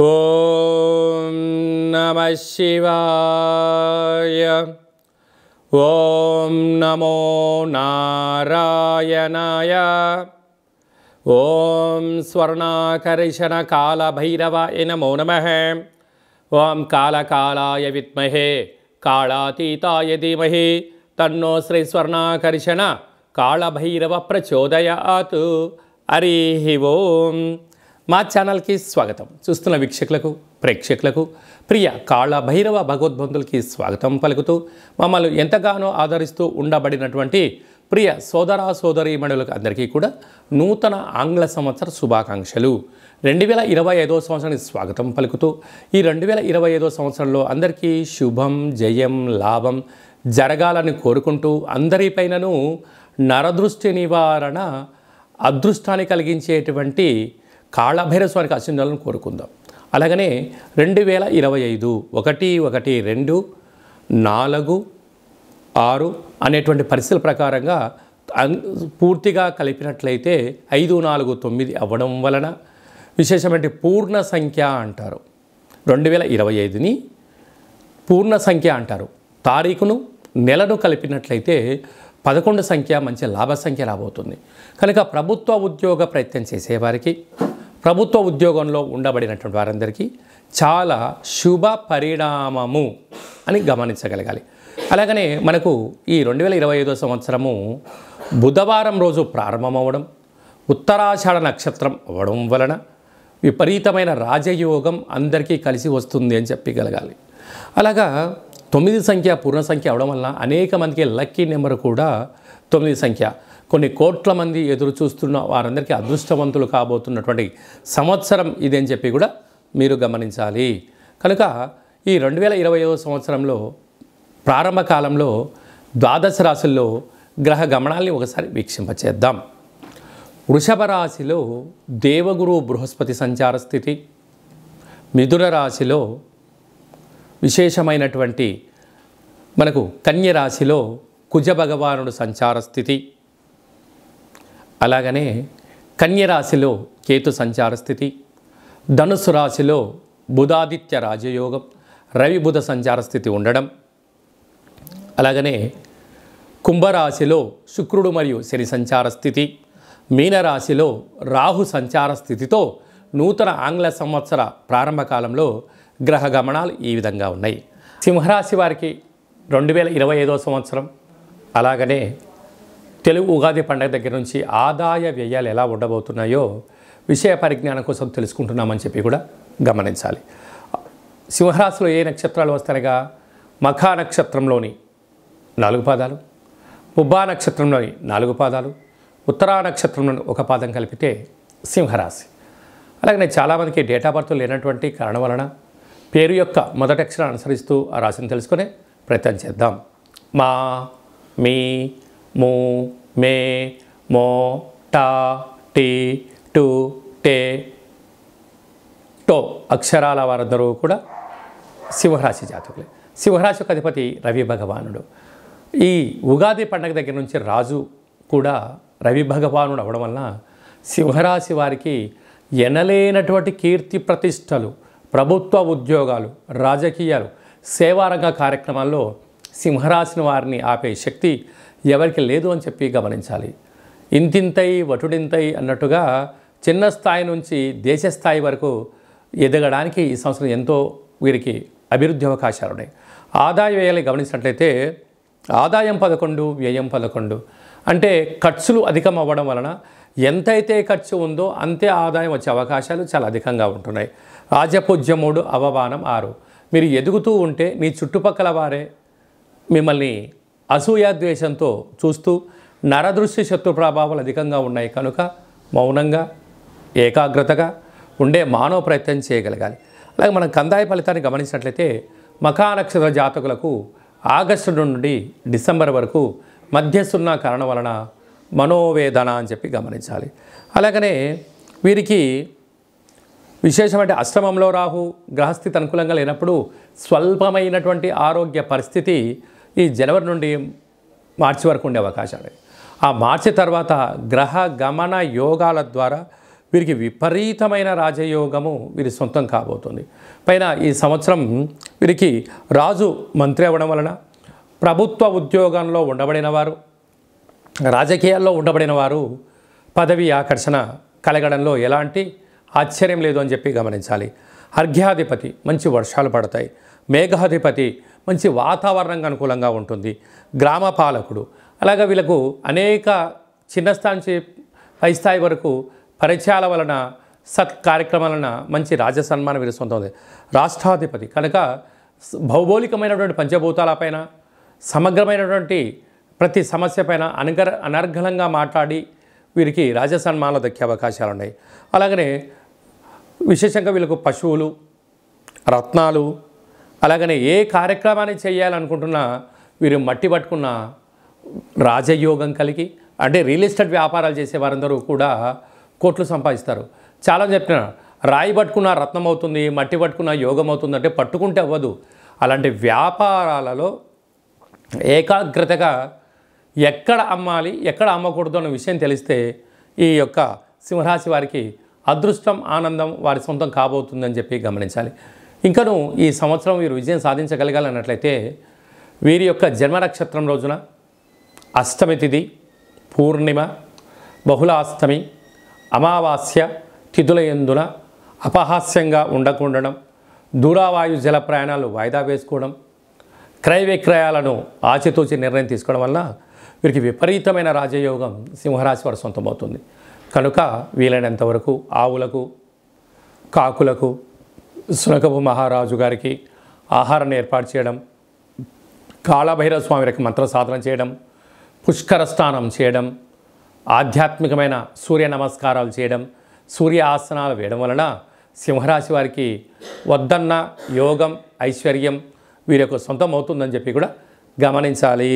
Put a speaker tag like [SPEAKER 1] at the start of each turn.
[SPEAKER 1] ఓం నమః శివాయ. ఓం నమో నారాయణాయ. ఓం స్వర్ణాకర్షణ కాళభైరవాయ నమో నమః. ఓం కాళకాళాయ విద్మహే కాళాతీతాయ ధీమహి తన్నో శ్రీ స్వర్ణాకర్షణ కాళభైరవ ప్రచోదయాత్. హరి ఓం. మా ఛానల్కి స్వాగతం. చూస్తున్న వీక్షకులకు ప్రేక్షకులకు ప్రియ కాళభైరవ భగవద్బంధులకి స్వాగతం పలుకుతూ మమ్మల్ని ఎంతగానో ఆదరిస్తూ ఉండబడినటువంటి ప్రియ సోదర సోదరీమణులకు అందరికీ కూడా నూతన ఆంగ్ల సంవత్సర శుభాకాంక్షలు. 2025వ సంవత్సరానికి స్వాగతం పలుకుతూ ఈ 2025వ సంవత్సరంలో అందరికీ శుభం జయం లాభం జరగాలని కోరుకుంటూ అందరిపైనను నరదృష్టి నివారణ అదృష్టాన్ని కలిగించేటువంటి కాళభైరవ స్వామికి ఆశీర్వాదాలను కోరుకుందాం. అలాగనే 2025 1-1-2-4-6 అనేటువంటి పరిస్థితుల ప్రకారంగా పూర్తిగా కలిపినట్లయితే 5-4-9 అవ్వడం వలన విశేషమైన పూర్ణ సంఖ్య అంటారు. 2025ని పూర్ణ సంఖ్య అంటారు. తారీఖును నెలను కలిపినట్లయితే 11 సంఖ్య మంచి లాభ సంఖ్య రాబోతుంది. కనుక ప్రభుత్వ ఉద్యోగ ప్రయత్నం చేసేవారికి ప్రభుత్వ ఉద్యోగంలో ఉండబడినటువంటి వారందరికీ చాలా శుభ పరిణామము అని గమనించగలగాలి. అలాగనే మనకు ఈ 2025వ సంవత్సరము బుధవారం రోజు ప్రారంభమవడం ఉత్తరాషాఢ నక్షత్రం అవ్వడం వలన విపరీతమైన రాజయోగం అందరికీ కలిసి వస్తుంది అని చెప్పగలగాలి. అలాగా 9 సంఖ్య పూర్ణ సంఖ్య అవడం వలన అనేక మందికి లక్కీ నెంబర్ కూడా 9 సంఖ్య. కొన్ని కోట్ల మంది ఎదురు చూస్తున్న వారందరికీ అదృష్టవంతులు కాబోతున్నటువంటి సంవత్సరం ఇది అని చెప్పి కూడా మీరు గమనించాలి. కనుక ఈ 2025వ సంవత్సరంలో ప్రారంభ కాలంలో ద్వాదశ రాశుల్లో గ్రహ గమనాల్ని ఒకసారి వీక్షింపచేద్దాం. వృషభ రాశిలో దేవగురు బృహస్పతి సంచార స్థితి, మిథున రాశిలో విశేషమైనటువంటి మనకు కన్య రాశిలో కుజ భగవానుడు సంచార స్థితి, అలాగనే కన్య రాశిలో కేతు సంచార స్థితి, ధనుసు రాశిలో బుధాదిత్య రాజయోగం రవి బుధ సంచార స్థితి ఉండడం, అలాగనే కుంభరాశిలో శుక్రుడు మరియు శని సంచార స్థితి, మీనరాశిలో రాహు సంచార స్థితితో నూతన ఆంగ్ల సంవత్సర ప్రారంభ కాలంలో గ్రహ గమనాలు ఈ విధంగా ఉన్నాయి. సింహరాశి వారికి 2025వ సంవత్సరం అలాగనే తెలుగు ఉగాది పండుగ దగ్గర నుంచి ఆదాయ వ్యయాలు ఎలా ఉండబోతున్నాయో విషయ పరిజ్ఞానం కోసం తెలుసుకుంటున్నామని చెప్పి కూడా గమనించాలి. సింహరాశిలో ఏ నక్షత్రాలు వస్తాయనగా మఖా నక్షత్రంలోని 4 పాదాలు, పుబ్బా నక్షత్రంలోని 4 పాదాలు, ఉత్తరా నక్షత్రంలోని 1 పాదం కలిపితే సింహరాశి. అలాగనే చాలామందికి డేట్ ఆఫ్ బర్త్ లేనటువంటి కారణం వలన పేరు యొక్క మొదటి అక్షరాన్ని అనుసరిస్తూ ఆ రాశిని తెలుసుకునే ప్రయత్నం చేద్దాం. మా, మీ, ము, మే, మో, టా, టీ, టు, టే, టో అక్షరాల వారందరూ కూడా సింహరాశి జాతకులే. సింహరాశి యొక్క అధిపతి రవి భగవానుడు. ఈ ఉగాది పండుగ దగ్గర నుంచి రాజు కూడా రవి భగవానుడు అవ్వడం వలన సింహరాశి వారికి ఎనలేనటువంటి కీర్తి ప్రతిష్టలు, ప్రభుత్వ ఉద్యోగాలు, రాజకీయాలు, సేవారంగ కార్యక్రమాల్లో సింహరాశిని వారిని ఆపే శక్తి ఎవరికి లేదు అని చెప్పి గమనించాలి. ఇంతింతై వటుడింతై అన్నట్టుగా చిన్న స్థాయి నుంచి దేశ స్థాయి వరకు ఎదగడానికి ఈ సంవత్సరం ఎంతో వీరికి అభివృద్ధి అవకాశాలు ఉన్నాయి. ఆదాయ వ్యయాలు గమనించినట్లయితే ఆదాయం 11 వ్యయం 11 అంటే ఖర్చులు అధికం అవ్వడం వలన ఎంతైతే ఖర్చు ఉందో అంతే ఆదాయం వచ్చే అవకాశాలు చాలా అధికంగా ఉంటున్నాయి. రాజపూజ్యం 3 అవమానం 6. మీరు ఎదుగుతూ ఉంటే మీ చుట్టుపక్కల వారే మిమ్మల్ని అసూయాద్వేషంతో చూస్తూ నరదృష్టి శత్రు ప్రభావాలు అధికంగా ఉన్నాయి. కనుక మౌనంగా ఏకాగ్రతగా ఉండే మానవ ప్రయత్నం చేయగలగాలి. అలాగే మనం కందాయ ఫలితాన్ని గమనించినట్లయితే మఖా నక్షత్ర జాతకులకు ఆగస్టు నుండి డిసెంబర్ వరకు మధ్యస్తున్న కారణం వలన మనోవేదన అని చెప్పి గమనించాలి. అలాగనే వీరికి విశేషమైన అష్టమంలో రాహు గ్రహస్థితి అనుకూలంగా లేనప్పుడు స్వల్పమైనటువంటి ఆరోగ్య పరిస్థితి ఈ జనవరి నుండి మార్చి వరకు ఉండే అవకాశాలు. ఆ మార్చి తర్వాత గ్రహ గమన యోగాల ద్వారా వీరికి విపరీతమైన రాజయోగము వీరి సొంతం కాబోతుంది. పైన ఈ సంవత్సరం వీరికి రాజు మంత్రి అవ్వడం వలన ప్రభుత్వ ఉద్యోగంలో ఉండబడిన వారు, రాజకీయాల్లో ఉండబడిన వారు పదవి ఆకర్షణ కలగడంలో ఎలాంటి ఆశ్చర్యం లేదు అని చెప్పి గమనించాలి. అర్ఘ్యాధిపతి మంచి వర్షాలు పడతాయి. మేఘాధిపతి మంచి వాతావరణంగా అనుకూలంగా ఉంటుంది. గ్రామ పాలకుడు అలాగే వీళ్ళకు అనేక చిన్న స్థాయి నుంచి పై స్థాయి వరకు పరిచయాల వలన కార్యక్రమాల వలన మంచి రాజసన్మానం వీరి సొంతం ఉంది. రాష్ట్రాధిపతి కనుక భౌగోళికమైనటువంటి పంచభూతాలపైన సమగ్రమైనటువంటి ప్రతి సమస్య పైన అనర్గళంగా మాట్లాడి వీరికి రాజసన్మానాలు దక్కే అవకాశాలు ఉన్నాయి. అలాగనే విశేషంగా వీళ్ళకు పశువులు, రత్నాలు, అలాగనే ఏ కార్యక్రమాన్ని చేయాలనుకుంటున్నా వీరు మట్టి పట్టుకున్న రాజయోగం కలిగి, అంటే రియల్ ఎస్టేట్ వ్యాపారాలు చేసే వారందరూ కూడా కోట్లు సంపాదిస్తారు. చాలా చెప్పిన రాయి పట్టుకున్న రత్నం అవుతుంది, మట్టి పట్టుకున్న యోగం అవుతుంది అంటే పట్టుకుంటే అవ్వదు. అలాంటి వ్యాపారాలలో ఏకాగ్రతగా ఎక్కడ అమ్మాలి ఎక్కడ అమ్మకూడదు అన్న విషయం తెలిస్తే ఈ యొక్క సింహరాశి వారికి అదృష్టం, ఆనందం వారి సొంతం కాబోతుందని చెప్పి గమనించాలి. ఇంకను ఈ సంవత్సరం వీరు విజయం సాధించగలగాలన్నట్లయితే వీరి యొక్క జన్మ నక్షత్రం రోజున అష్టమి తిథి, పూర్ణిమ, బహుళాష్టమి, అమావాస్య తిథుల యందున అపహాస్యంగా ఉండకుండడం, దూరావాయు జల ప్రయాణాలు వాయిదా వేసుకోవడం, క్రయ విక్రయాలను ఆచితూచి నిర్ణయం తీసుకోవడం వల్ల వీరికి విపరీతమైన రాజయోగం సింహరాశి వారు సొంతమవుతుంది. కనుక వీలైనంత వరకు ఆవులకు, కాకులకు, శునకపు మహారాజు గారికి ఆహారాన్ని ఏర్పాటు చేయడం, కాళభైరవ స్వామి వారికి మంత్ర సాధన చేయడం, పుష్కర స్నానం చేయడం, ఆధ్యాత్మికమైన సూర్య నమస్కారాలు చేయడం, సూర్య ఆసనాలు వేయడం వలన సింహరాశి వారికి వద్దన్న యోగం, ఐశ్వర్యం వీరి యొక్క సొంతం అవుతుందని చెప్పి కూడా గమనించాలి.